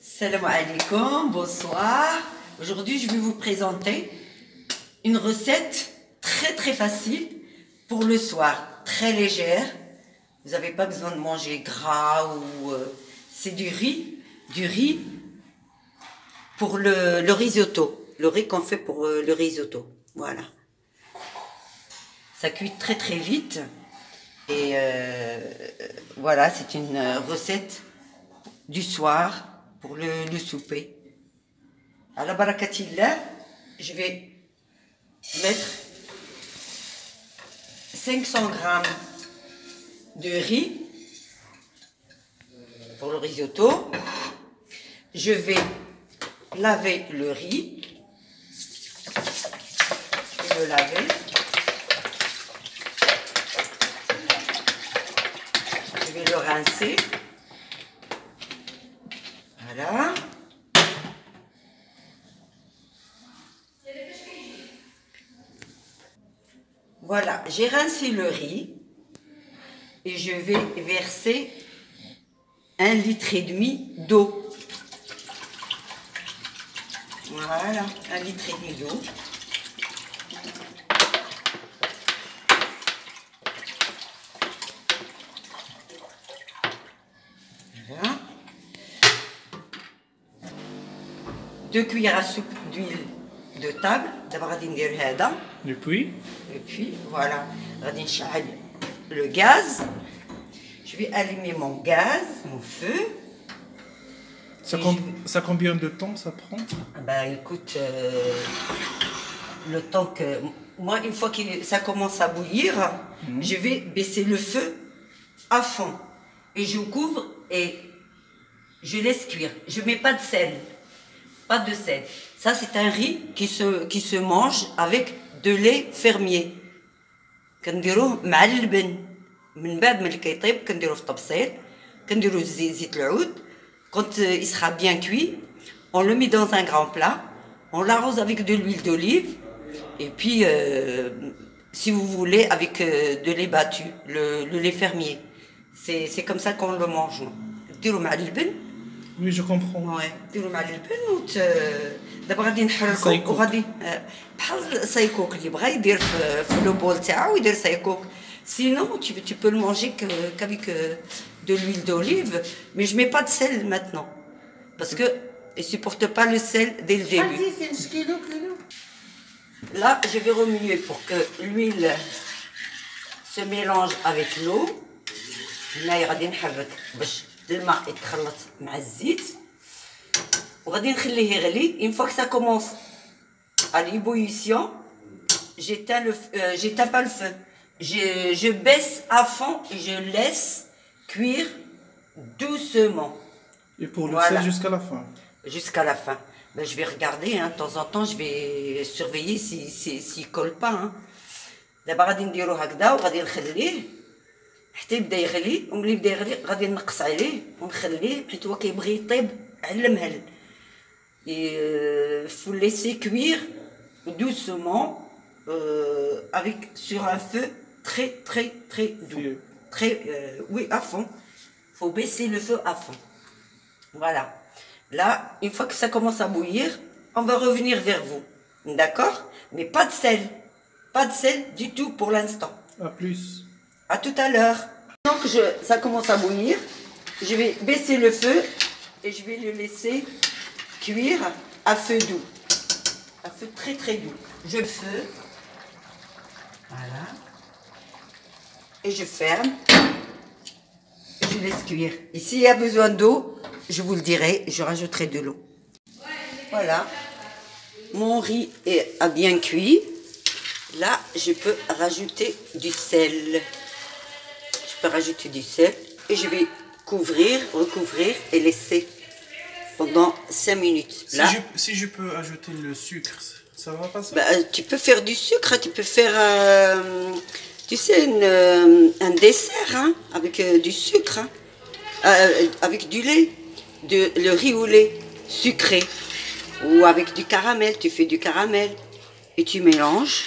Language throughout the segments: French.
Salam alaikum, bonsoir. Aujourd'hui, je vais vous présenter une recette très facile pour le soir, très légère. Vous n'avez pas besoin de manger gras ou c'est du riz pour le risotto, le riz qu'on fait pour le risotto. Voilà. Ça cuit très vite et voilà, c'est une recette du soir pour le souper. À la barakatillah, je vais mettre 500 grammes de riz pour le risotto. Je vais laver le riz. Je vais le laver. Je vais le rincer. Voilà. Voilà, j'ai rincé le riz et je vais verser 1,5 litre d'eau. Voilà, 1,5 litre d'eau. Voilà. 2 cuillères à soupe d'huile de table. D'abord, غادي ندير هذا. Et puis voilà, غادي نشعل le gaz. Je vais allumer mon gaz, mon feu. ça combien de temps ça prend? Bah écoute, le temps que... Moi, une fois que ça commence à bouillir, je vais baisser le feu à fond. Et je couvre et je laisse cuire. Je ne mets pas de sel. Pas de sel. Ça, c'est un riz qui se mange avec de lait fermier. كنديروه مع اللبن. من بعد ملي كيطيب كنديروه في الطبسيل. كنديروه زيت العود. Quand il sera bien cuit, on le met dans un grand plat. On l'arrose avec de l'huile d'olive. Et puis, si vous voulez, avec de lait battu, le lait fermier. C'est comme ça qu'on le mange. ديروا مع اللبن. Oui, je comprends. Ouais, ديروا مع اللبن دابا غادي نحركو وغادي بحال سايكوك اللي بغا يدير في لو بول تاعو يدير سايكوك. Sinon, tu peux le manger qu'avec de l'huile d'olive, mais je mets pas de sel maintenant parce que je supporte pas le sel dès le début. Là, je vais remuer pour que l'huile se mélange avec l'eau. هنايا غادي نحرك باش الماء يتخلط مع الزيت وغادي نخليه يغلي. Une fois que ça commence à l'ébullition, j'éteins pas le feu. Je baisse à fond et je laisse cuire doucement. Et pour le voilà. sel jusqu'à la fin? Jusqu'à la fin. Ben, je vais regarder, hein, de temps en temps, je vais surveiller s'il colle pas. Hein. دابا غادي نديرو هكذا وغادي نخليه حتى يبدا يغلي. وملي يبدا يغلي غادي نقص عليه ونخليه حيت هو كيبغي يطيب على المهل. Il faut laisser cuire doucement avec sur un feu très doux. Oui, à fond. Il faut baisser le feu à fond. Voilà. Là, une fois que ça commence à bouillir, on va revenir vers vous. D'accord? Mais pas de sel. Pas de sel du tout pour l'instant. À plus. À tout à l'heure. Donc ça commence à bouillir. Je vais baisser le feu et je vais le laisser cuire à feu doux. À feu très doux. Je feu. Voilà. Et je ferme. Et je laisse cuire. Et s'il y a besoin d'eau, je vous le dirai, je rajouterai de l'eau. Voilà. Mon riz a bien cuit. Là, je peux rajouter du sel. Je peux rajouter du sel. Et je vais recouvrir et laisser pendant 5 minutes. Là, si je peux ajouter le sucre, ça va passer? Bah, tu peux faire du sucre, tu peux faire, tu sais, un dessert hein, avec du sucre, hein, avec du lait, le riz au lait sucré, ou avec du caramel, tu fais du caramel et tu mélanges.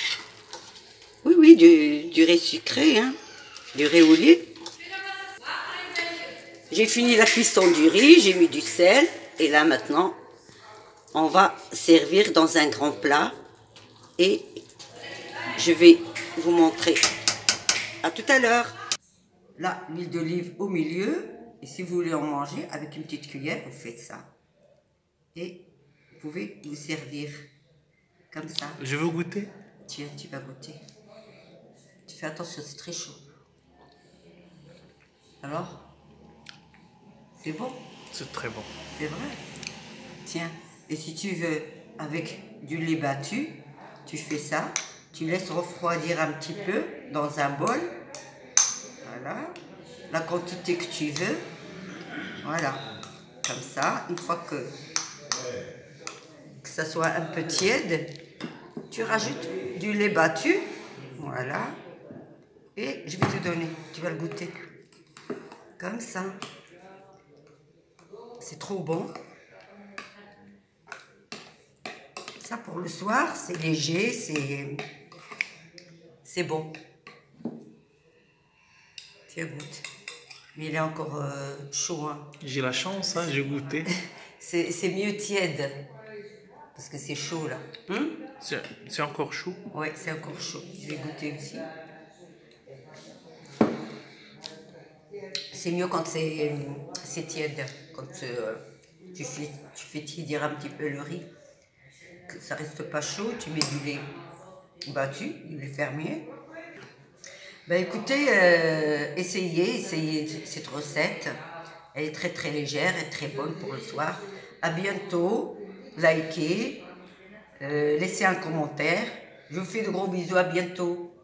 Oui, du riz sucré, hein, du riz au lait. J'ai fini la cuisson du riz, j'ai mis du sel. Et là maintenant, on va servir dans un grand plat. Et je vais vous montrer. À tout à l'heure. Là, l'huile d'olive au milieu. Et si vous voulez en manger avec une petite cuillère, vous faites ça. Et vous pouvez vous servir comme ça. Je veux goûter. Tiens, tu vas goûter. Tu fais attention, c'est très chaud. Alors, c'est bon? C'est très bon. C'est vrai? Tiens, et si tu veux, avec du lait battu, tu fais ça. Tu laisses refroidir un petit peu dans un bol. Voilà. La quantité que tu veux. Voilà. Comme ça, une fois que ça soit un peu tiède, tu rajoutes du lait battu. Voilà. Et je vais te donner. Tu vas le goûter. Comme ça. C'est trop bon. Ça pour le soir, c'est léger, c'est bon. Tiens, goûte. Mais il est encore chaud. Hein. J'ai la chance, hein, j'ai goûté. C'est mieux tiède. Parce que c'est chaud là. C'est encore chaud. Oui, c'est encore chaud. Je vais goûter aussi. C'est mieux quand c'est tiède. Quand tu fais tiédir un petit peu le riz. Que ça reste pas chaud. Tu mets du lait battu, du lait fermier. Ben écoutez, essayez cette recette. Elle est très très légère et très bonne pour le soir. À bientôt. Likez. Laissez un commentaire. Je vous fais de gros bisous. À bientôt.